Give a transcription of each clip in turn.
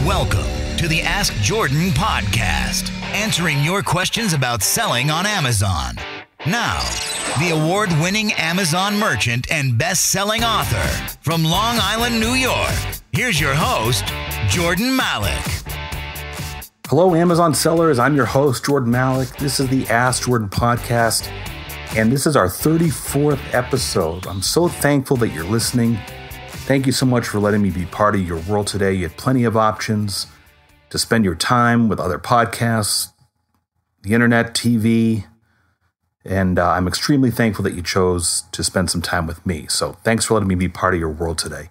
Welcome to the Ask Jordan podcast, answering your questions about selling on Amazon. Now, the award-winning Amazon merchant and best-selling author from Long Island, New York, here's your host, Jordan Malik. Hello, Amazon sellers. I'm your host, Jordan Malik. This is the Ask Jordan podcast, and this is our 34th episode. I'm so thankful that you're listening. Thank you so much for letting me be part of your world today. You had plenty of options to spend your time with other podcasts, the internet, TV, and I'm extremely thankful that you chose to spend some time with me. So thanks for letting me be part of your world today.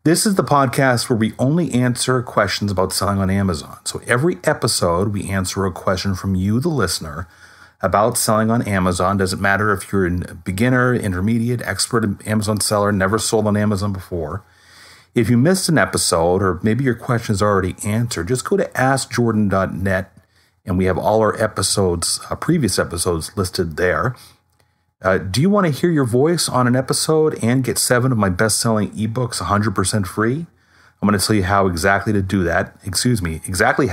This is the podcast where we only answer questions about selling on Amazon. So every episode, we answer a question from you, the listener, about selling on Amazon. Doesn't matter if you're a beginner, intermediate, expert Amazon seller, never sold on Amazon before. If you missed an episode, or maybe your question is already answered, just go to askjordan.net, and we have all our episodes, previous episodes listed there. Do you want to hear your voice on an episode and get 7 of my best-selling ebooks 100% free? I'm going to tell you exactly how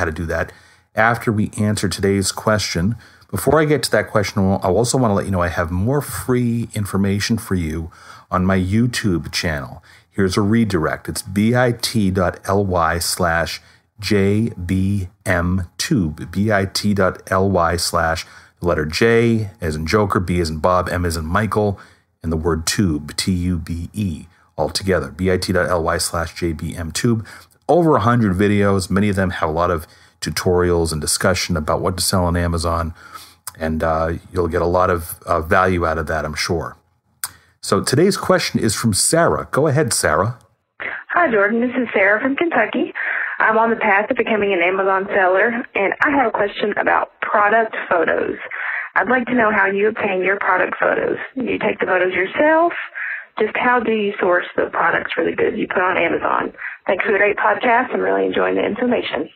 to do that after we answer today's question. Before I get to that question, I also want to let you know I have more free information for you on my YouTube channel. Here's a redirect. It's bit.ly/JBMTube, bit.ly/ the letter J as in Joker, B as in Bob, M as in Michael, and the word tube, T-U-B-E, all together, bit.ly/JBMTube. Over 100 videos. Many of them have a lot of tutorials and discussion about what to sell on Amazon, and you'll get a lot of value out of that, I'm sure. So today's question is from Sarah. Go ahead, Sarah. Hi, Jordan. This is Sarah from Kentucky. I'm on the path to becoming an Amazon seller, and I have a question about product photos. I'd like to know how you obtain your product photos. Do you take the photos yourself? Just how do you source the products for the goods you put on Amazon? Thanks for the great podcast. I'm really enjoying the information.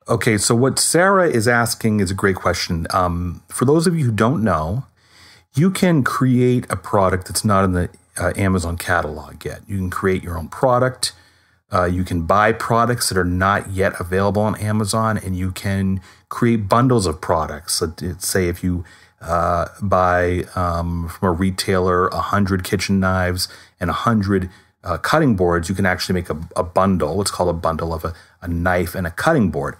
Okay, so what Sarah is asking is a great question. For those of you who don't know, you can create a product that's not in the Amazon catalog yet. You can create your own product. You can buy products that are not yet available on Amazon, and you can create bundles of products. So say if you buy from a retailer 100 kitchen knives and 100 cutting boards, you can actually make a bundle. It's called a bundle of a knife and a cutting board.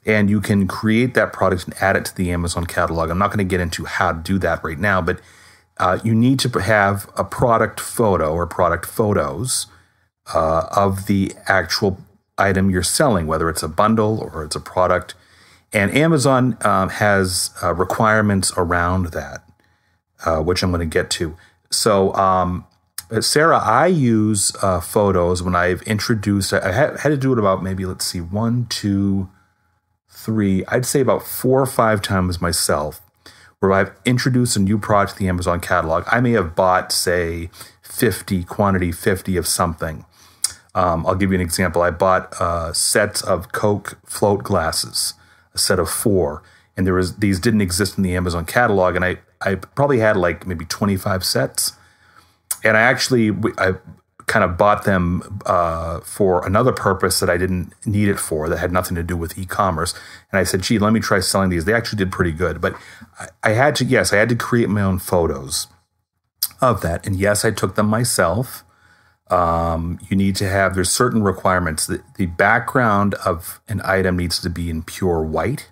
And you can create that product and add it to the Amazon catalog. I'm not going to get into how to do that right now, but you need to have a product photo or product photos of the actual item you're selling, whether it's a bundle or it's a product. And Amazon has requirements around that, which I'm going to get to. So, Sarah, I use photos when I've introduced, I had to do it about maybe, 1, 2, 3, I'd say about 4 or 5 times myself, where I've introduced a new product to the Amazon catalog. I may have bought, say, 50 of something. I'll give you an example. I bought sets of Coke float glasses, a set of 4, and these didn't exist in the Amazon catalog, and I probably had maybe 25 sets. And I kind of bought them for another purpose that I didn't need it for, that had nothing to do with e-commerce. And I said, gee, let me try selling these. They actually did pretty good. But I had to create my own photos of that. And yes, I took them myself. You need to have, there's certain requirements. The background of an item needs to be in pure white.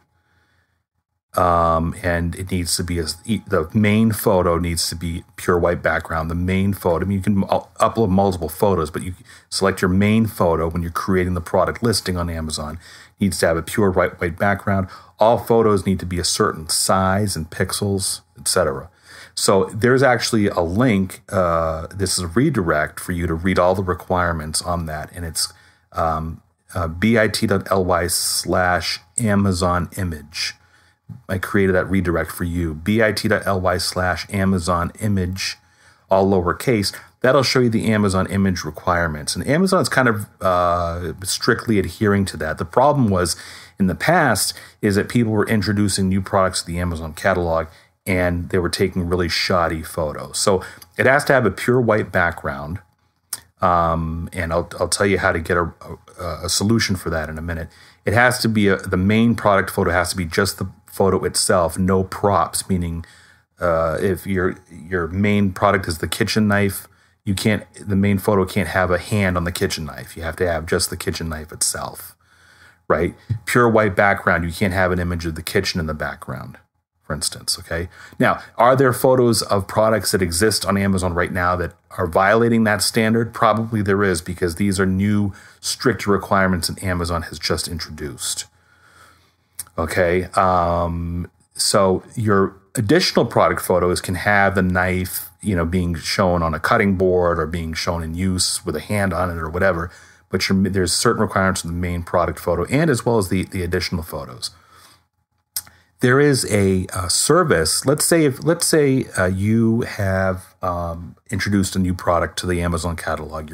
And it needs to be, the main photo needs to be pure white background. The main photo, you can upload multiple photos, but you select your main photo when you're creating the product listing on Amazon. It needs to have a pure white background. All photos need to be a certain size and pixels, etc. So there's actually a link. This is a redirect for you to read all the requirements on that. And it's bit.ly/Amazon image. I created that redirect for you, bit.ly/Amazon image, all lowercase. That'll show you the Amazon image requirements. And Amazon's kind of strictly adhering to that. The problem was in the past is that people were introducing new products to the Amazon catalog and they were taking really shoddy photos. So it has to have a pure white background. And I'll tell you how to get a solution for that in a minute. It has to be the main product photo has to be just the photo itself, no props. Meaning, if your main product is the kitchen knife, the main photo can't have a hand on the kitchen knife. You have to have just the kitchen knife itself, right? Pure white background. You can't have an image of the kitchen in the background, for instance. Okay. Now, are there photos of products that exist on Amazon right now that are violating that standard? Probably there is, because these are new, stricter requirements that Amazon has just introduced. Okay. So your additional product photos can have the knife, being shown on a cutting board or being shown in use with a hand on it or whatever. But there's certain requirements in the main product photo, and as well as the additional photos. There is a service. Let's say you have introduced a new product to the Amazon catalog.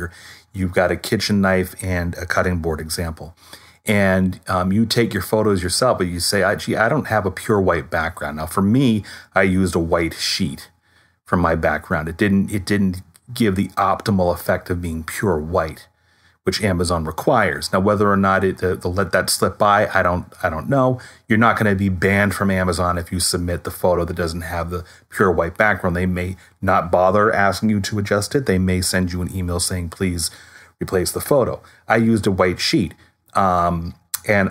You've got a kitchen knife and a cutting board example, and you take your photos yourself, but you say, I don't have a pure white background. Now, for me, I used a white sheet for my background. It didn't give the optimal effect of being pure white, which Amazon requires. Now, whether or not they'll let that slip by, I don't know. You're not going to be banned from Amazon if you submit the photo that doesn't have the pure white background. They may not bother asking you to adjust it. They may send you an email saying, please replace the photo. I used a white sheet. And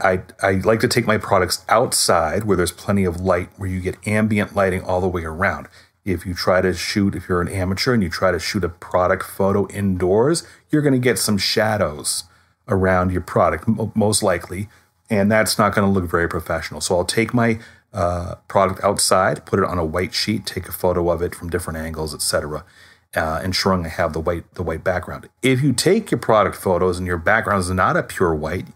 I like to take my products outside where there's plenty of light, where you get ambient lighting all the way around. If you're an amateur and you try to shoot a product photo indoors, you're going to get some shadows around your product, most likely, and that's not going to look very professional. So I'll take my product outside, put it on a white sheet, take a photo of it from different angles, etc., ensuring I have the white background. If you take your product photos and your background is not a pure white,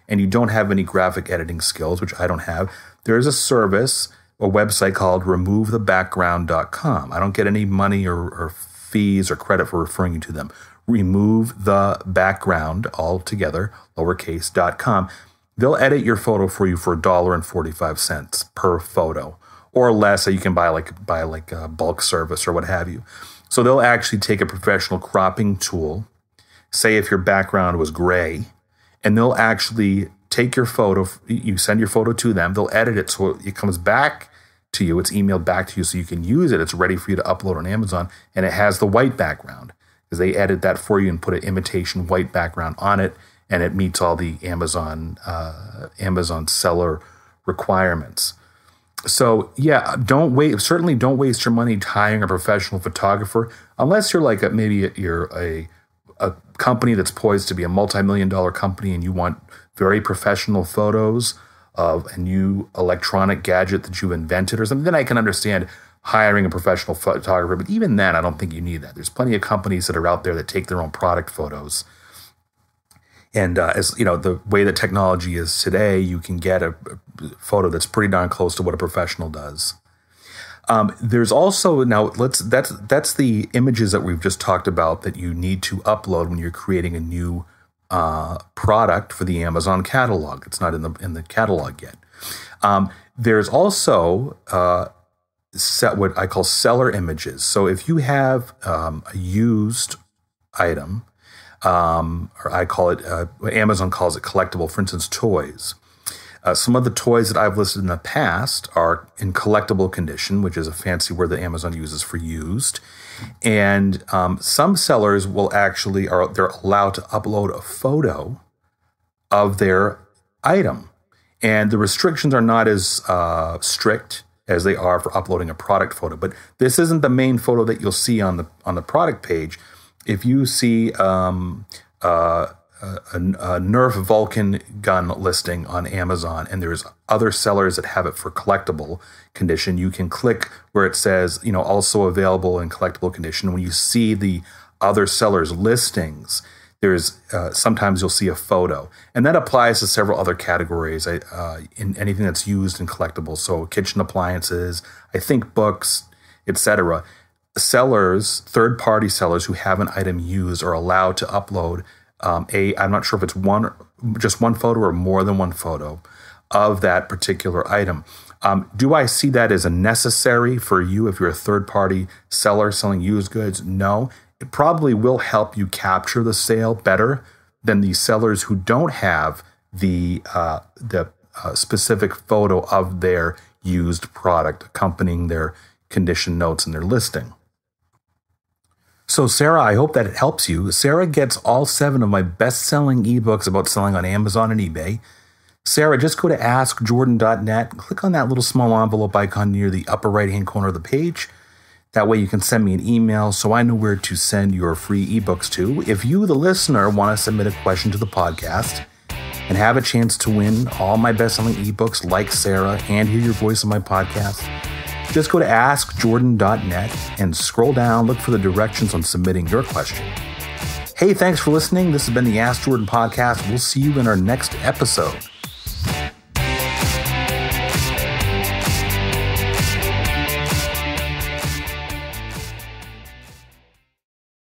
and you don't have any graphic editing skills, which I don't have, there is a service, a website called removethebackground.com. I don't get any money or fees or credit for referring you to them. Remove the background altogether, lowercase.com. They'll edit your photo for you for $1.45 per photo, or less. So you can buy a bulk service or what have you. So they'll actually take a professional cropping tool. Say if your background was gray, and they'll actually take your photo. You send your photo to them. They'll edit it so it comes back to you. It's emailed back to you so you can use it. It's ready for you to upload on Amazon, and it has the white background because they edit that for you and put an imitation white background on it, and it meets all the Amazon seller requirements. So yeah, certainly don't waste your money hiring a professional photographer unless you're like you're a company that's poised to be a multi-million-dollar company and you want very professional photos of a new electronic gadget that you've invented or something. Then I can understand hiring a professional photographer. But even then, I don't think you need that. There's plenty of companies that are out there that take their own product photos. And as you know, the way that technology is today, you can get a photo that's pretty darn close to what a professional does. There's also that's the images that we've just talked about that you need to upload when you're creating a new product for the Amazon catalog. It's not in the catalog yet. There's also what I call seller images. So if you have a used item, or I call it, Amazon calls it collectible, for instance, toys. Some of the toys that I've listed in the past are in collectible condition, which is a fancy word that Amazon uses for used. And some sellers will actually, they're allowed to upload a photo of their item. And the restrictions are not as strict as they are for uploading a product photo. But this isn't the main photo that you'll see on the product page. If you see a Nerf Vulcan gun listing on Amazon, and there's other sellers that have it for collectible condition, you can click where it says, also available in collectible condition. When you see the other sellers' listings, there's sometimes you'll see a photo, and that applies to several other categories in anything that's used in collectibles. So kitchen appliances, I think books, etc. Sellers, third-party sellers who have an item used are allowed to upload I'm not sure if it's just one photo or more than one photo of that particular item. Do I see that as a necessary for you if you're a third-party seller selling used goods? No. it probably will help you capture the sale better than the sellers who don't have the specific photo of their used product accompanying their condition notes and their listing. So Sarah, I hope that it helps you. Sarah gets all 7 of my best-selling ebooks about selling on Amazon and eBay. Sarah, just go to askjordan.net, click on that little small envelope icon near the upper right-hand corner of the page. That way you can send me an email so I know where to send your free ebooks to. If you, the listener, want to submit a question to the podcast and have a chance to win all my best-selling ebooks like Sarah and hear your voice on my podcast, just go to askjordan.net and scroll down, look for the directions on submitting your question. Hey, thanks for listening. This has been the Ask Jordan Podcast. We'll see you in our next episode.